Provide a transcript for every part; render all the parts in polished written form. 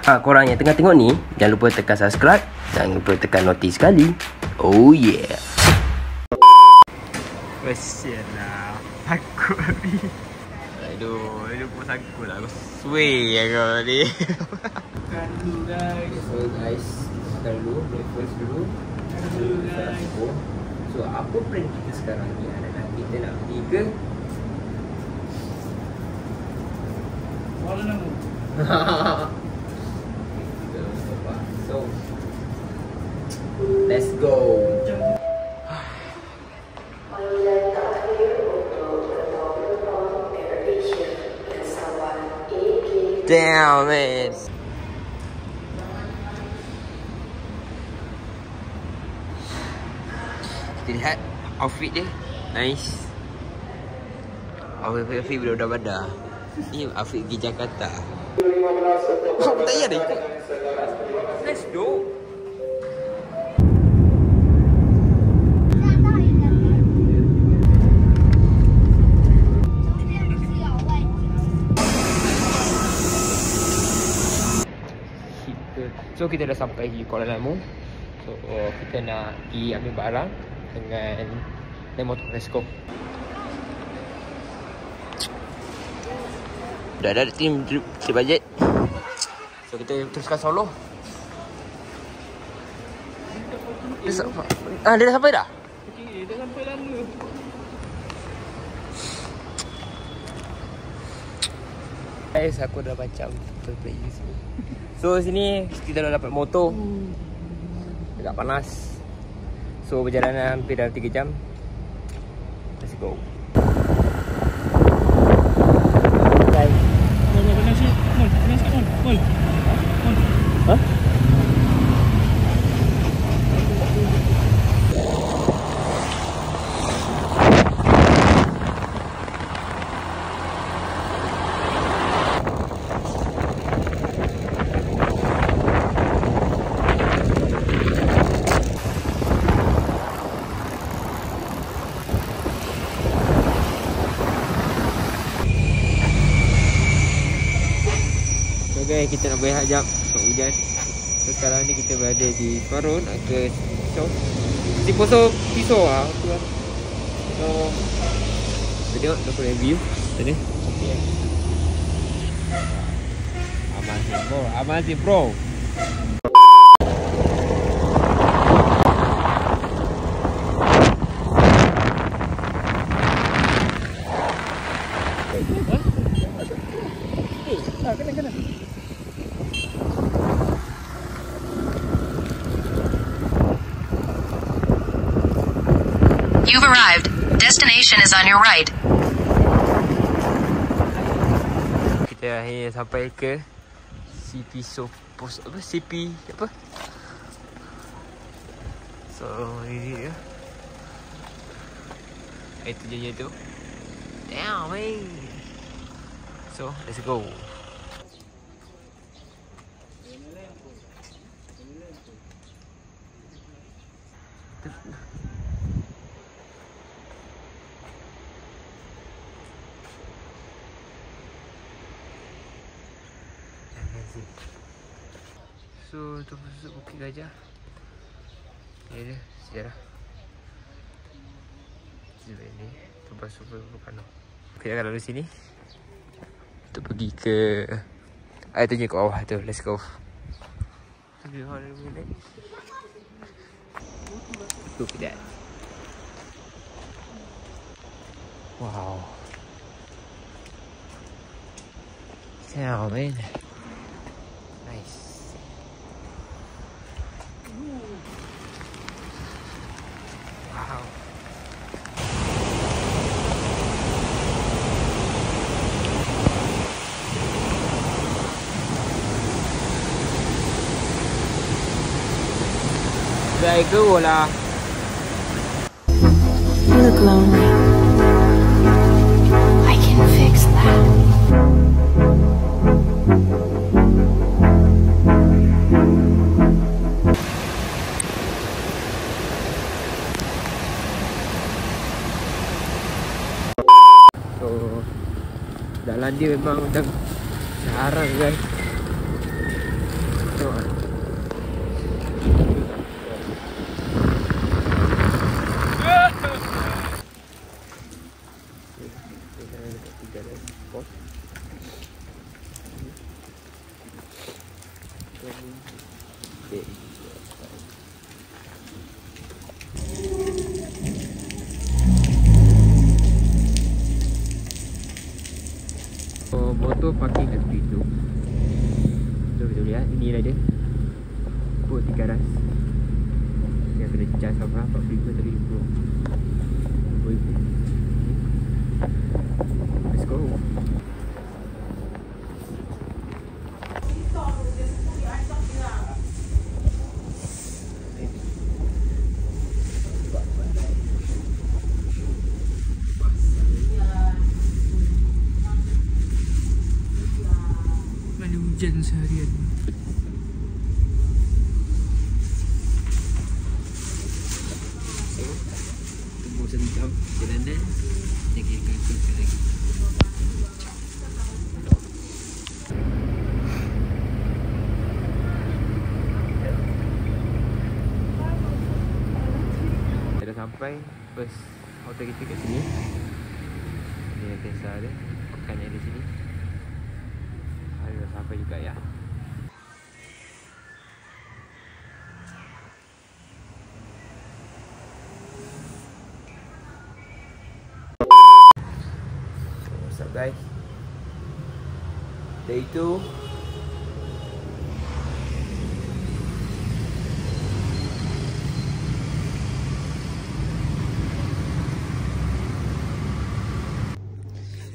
Korang yang tengah tengok ni, jangan lupa tekan subscribe, jangan lupa tekan notis sekali. Oh yeah. Kesian lah. Takut ni. Aduh, dia pun takut lah. Aku sway aku ni. Makan dulu guys. So guys, makan dulu, breakfast dulu. So apa plan kita sekarang ni adalah kita nak pergi ke Kuala Lumpur. So let's go. Damn man. Kita lihat outfit dia. Nice. Outfit budak-budak bandar. Ni outfit pergi Jakarta. Oh, tak payah dah ikut. Let's go. So kita dah sampai di Kuala Lumpur. So kita nak pergi ambil barang dengan naik motor Resco. Dah ada tim bajet. So kita teruskan solo. Dia dah sampai dah? Okay, dah sampai lama. Guys, aku dah macam play semua. So sini kita dah dapat motor. Agak panas. So perjalanan hampir dalam 3 jam. Let's go. Huh? Okay, kita nak berehat jap sebab hujan. So sekarang ni kita berada di Korun ke Pisau. Si Pisau lah tu lah. So kita tengok kita punya view tadi. Aman si bro. Kena. You've arrived. Destination is on your right. Kita akhirnya sampai ke CP Pos apa? CP apa? So ini dia. Itu je tu. Damn man. So let's go. So tu Bukit Gajah. Ini dia sejarah. Ini tempat super volcano. Kita akan lalu sini untuk pergi ke air terjun kat bawah tu. Let's go. Look at that. Wow. Damn man. Nice. Wow. Very cool lah. You look lonely. I can fix that. So jalan dia memang macam jarang guys. Motor parking kat tepi tu. Kita lihat, inilah dia. Oh, 300. Yang kena charge berapa? 40 tadi 20. Let's go. Hujan seharian. Tunggu 1 jam perjalanan. Lagi kekek lagi. Kita dah sampai. First hotel kita kat sini. Ini Tesla dia. Pekannya di sini. Dah sampai juga ya. What's up guys? Day 2.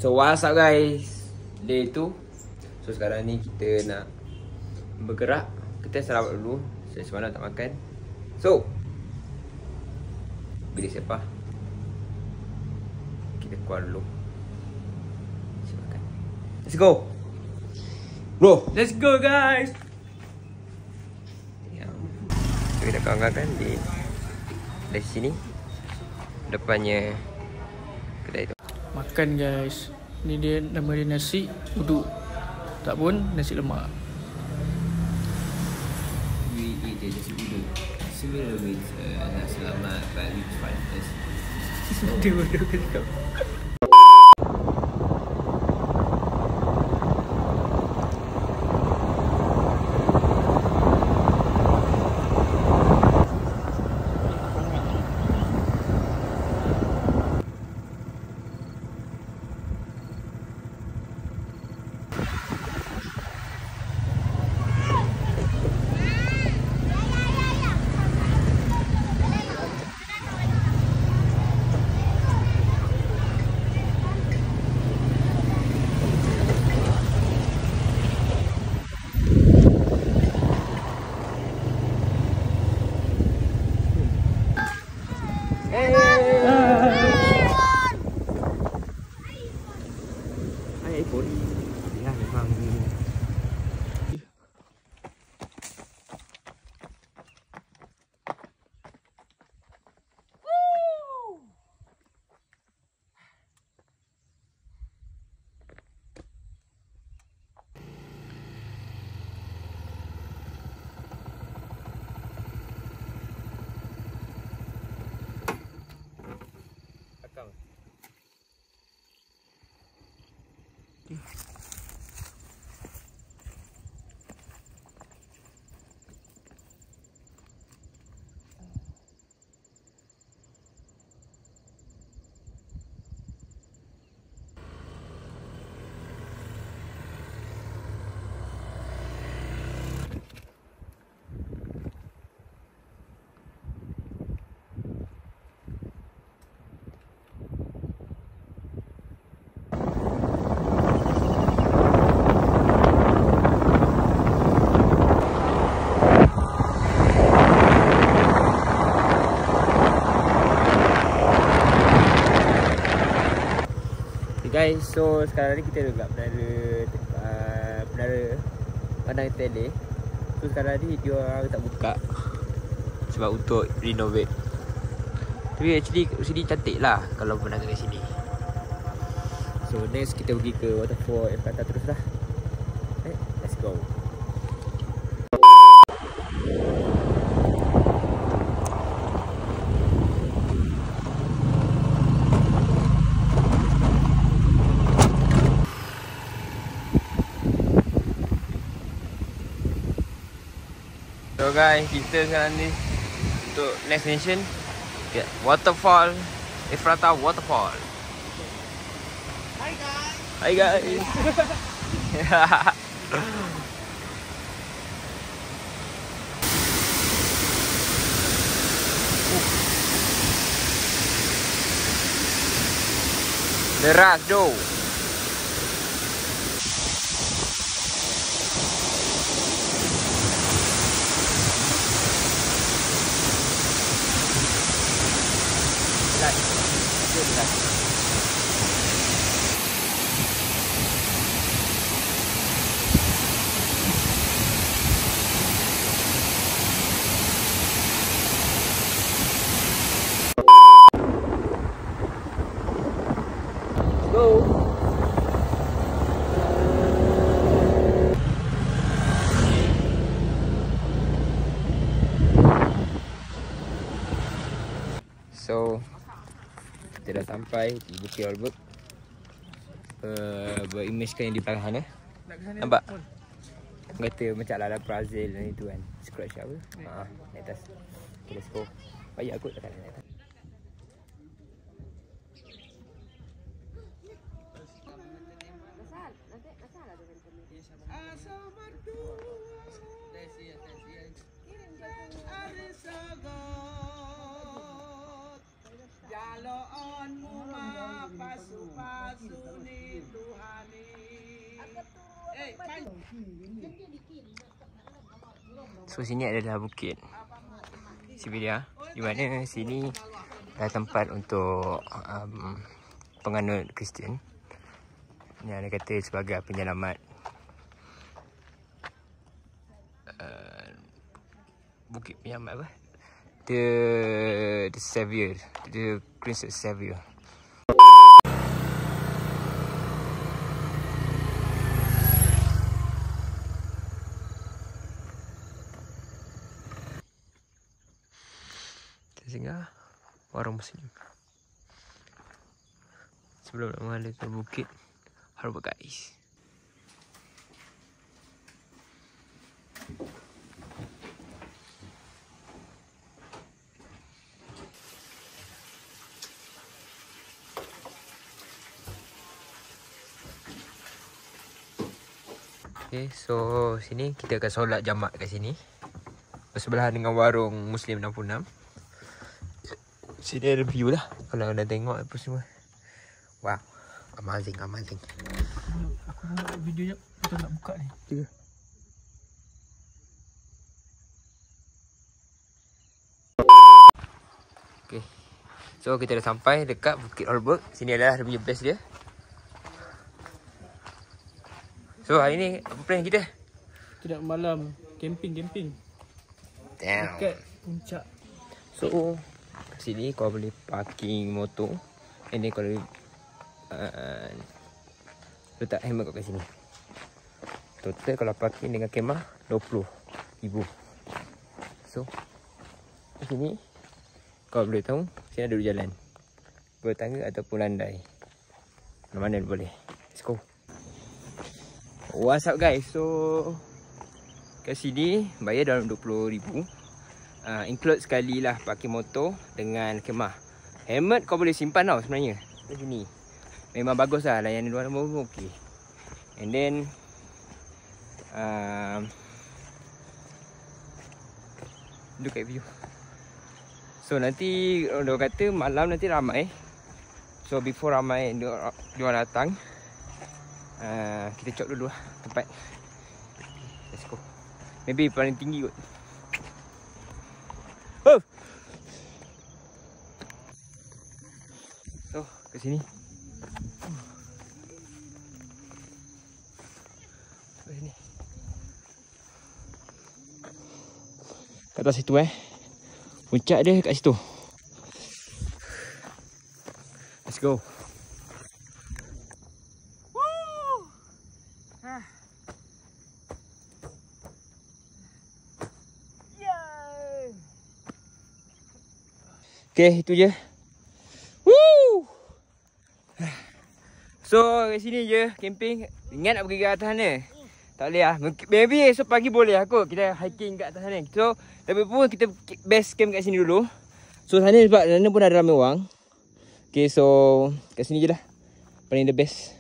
So what's up guys? Day 2. So sekarang ni kita nak bergerak. Kita sarapan dulu. Saya semalam tak makan. So bilik siapa? Kita keluar dulu. Saya makan. Let's go bro. Let's go guys. Ya. So kita kawan-kawan kan dari sini. Depannya kedai tu. Makan guys. Ni dia, nama dia nasi uduk. Tak pun nasi lemak. We eat the nasi uduk similar with nasi lemak but with fried rice. Dia bodoh ke kau? iPhone. Ya memang guys, so sekarang ni kita dekat Menara Pandang Tele. So sekarang ni dia orang tak buka sebab untuk renovate. Tapi actually sini cantik lah kalau pernah ke sini. So next kita pergi ke waterfall Epata terus lah. Let's go. So guys, kita sekarang ni untuk next destination, waterfall, Ephrata Waterfall. Hi guys. Deras doh. Go. So kita dah sampai di Bukit Holbrook. Berimage-kan yang di belakang sana. Nampak? Kata macam ala Brazil dan itu kan. Scratch apa? Di atas. Okay, let's go. Baik aku tak ada. So sini adalah bukit Siberia, di mana sini adalah tempat untuk penganut Kristian yang ada kata sebagai penyelamat bukit penyelamat apa? The Savior, the Christ Savior. Singgah warung Muslim sebelum nak mengalir ke Bukit Holbrook guys. Okay, so sini kita akan solat jamak kat sini bersebelahan dengan warung Muslim 66. Sini ada view lah kalau anda tengok apa semua. Wow, amazing. Aku nak video kita nak buka ni. Tiga. Okay, so kita dah sampai dekat Bukit Holbrook. Sini adalah dia punya base dia. So hari ni apa plan kita? Kita malam camping. Damn. Dekat puncak. So sini kau boleh parking motor. Ini kau boleh letak helmet kau kat sini. Total kalau parking dengan kemah 20,000. So di sini kau boleh tahu sini ada dua jalan, bertangga ataupun landai. Mana-mana boleh. Let's go. What's up guys? So kat sini bayar dalam 20,000. Include sekali lah parking motor dengan kemah. Helmet kau boleh simpan tau sebenarnya kat sini. Memang bagus lah, layanan luar pun okey. And then look at view. So nanti orang kata malam nanti ramai. So before ramai diorang datang, kita cok dulu lah tempat. Let's go. Maybe paling tinggi kot. Oh. So ke sini. Ke sini. Kat atas situ puncak dia kat situ. Let's go. Okay, itu je. Woo! So, kat sini je camping. Ingat nak pergi ke atas sana. Tak boleh lah. Maybe esok pagi boleh aku. Kita hiking kat atas sana. So, tapi pun kita base camp kat sini dulu. So, sana sebab sana pun ada ramai orang. Okay, so kat sini je lah. Paling the best.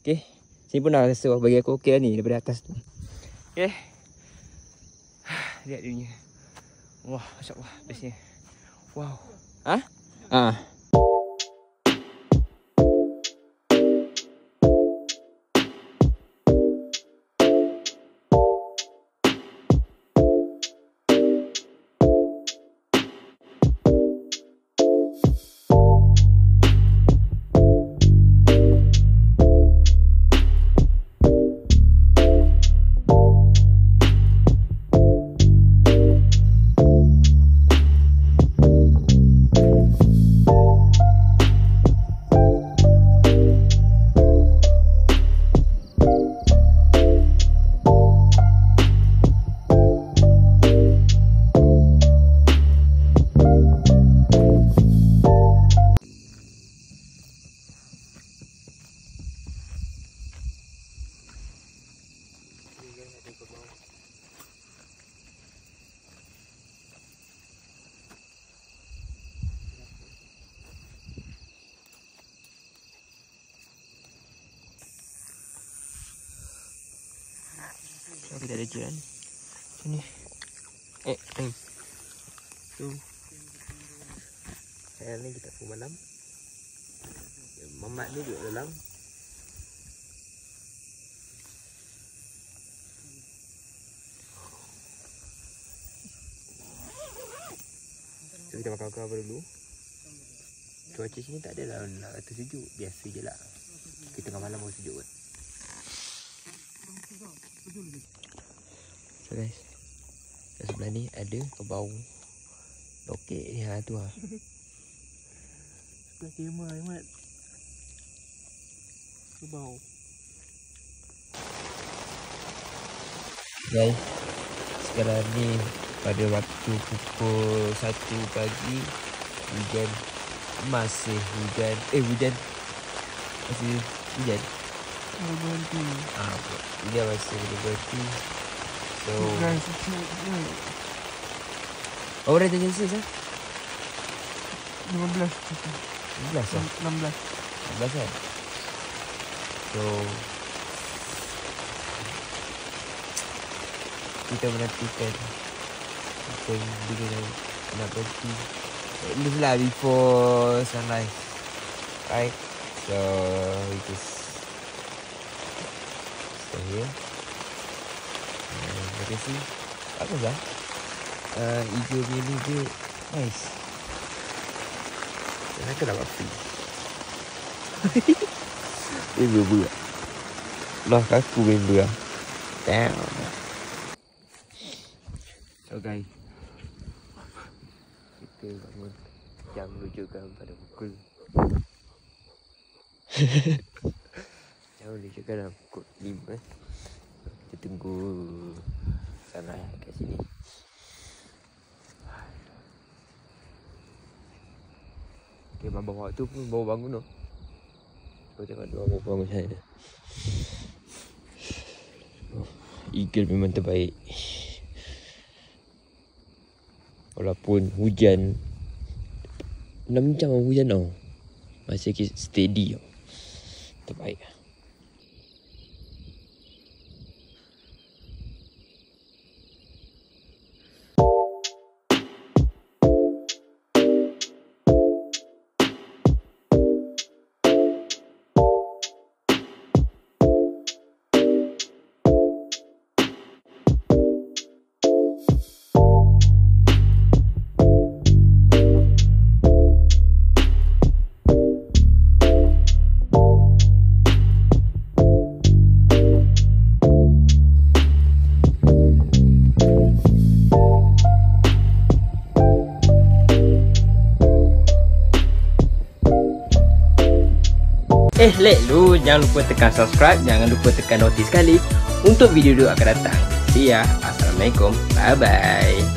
Okay. Sini pun dah rasa bagi aku okay lah ni daripada atas tu. Okay. Lihat dia punya. Wah, Masya Allah. Bestnya. Wow. Ha? Ha. Kita ada jalan sini. So sekarang ni kita pun malam. Mamat ni duduk dalam. So kita makan apa dulu. Cuaca sini tak ada lah kata sejuk. Biasa je lah. Kita tengah malam pun sejuk kot. So guys, kat sebelah ni ada kebau lokek ni. Ha tu lah. Sebelah kemah Ahmad. Kebau. Guys, sekarang ni pada waktu pukul 1 pagi. Hujan. Masih hujan. Hujan. Masih hujan. Berhenti. Hujan masih berhenti. So berapa darjah Celsius lah? 15 lah? 16 kan? So kita menantikan bila nak berhenti. At least lah before sunrise. Right? So we just stay here. You can see bagus lah. Hijau ni dia nice. Kenapa dapat free? Member pula. Lah kaku member lah. Damn. So guys, kita bangun jam menunjukkan pada pukul jam menunjukkan dalam pukul 5. Kita tunggu sana kat sini. Okay, bawa tu pun bawa bangun tu. Kau tengok dia bawa bangun saya. Eagle memang terbaik. Walaupun hujan 6 jam hujan tau, masih steady tau. Terbaik. Like dulu, jangan lupa tekan subscribe, jangan lupa tekan notis sekali untuk video-video akan datang. See ya. Assalamualaikum. Bye bye.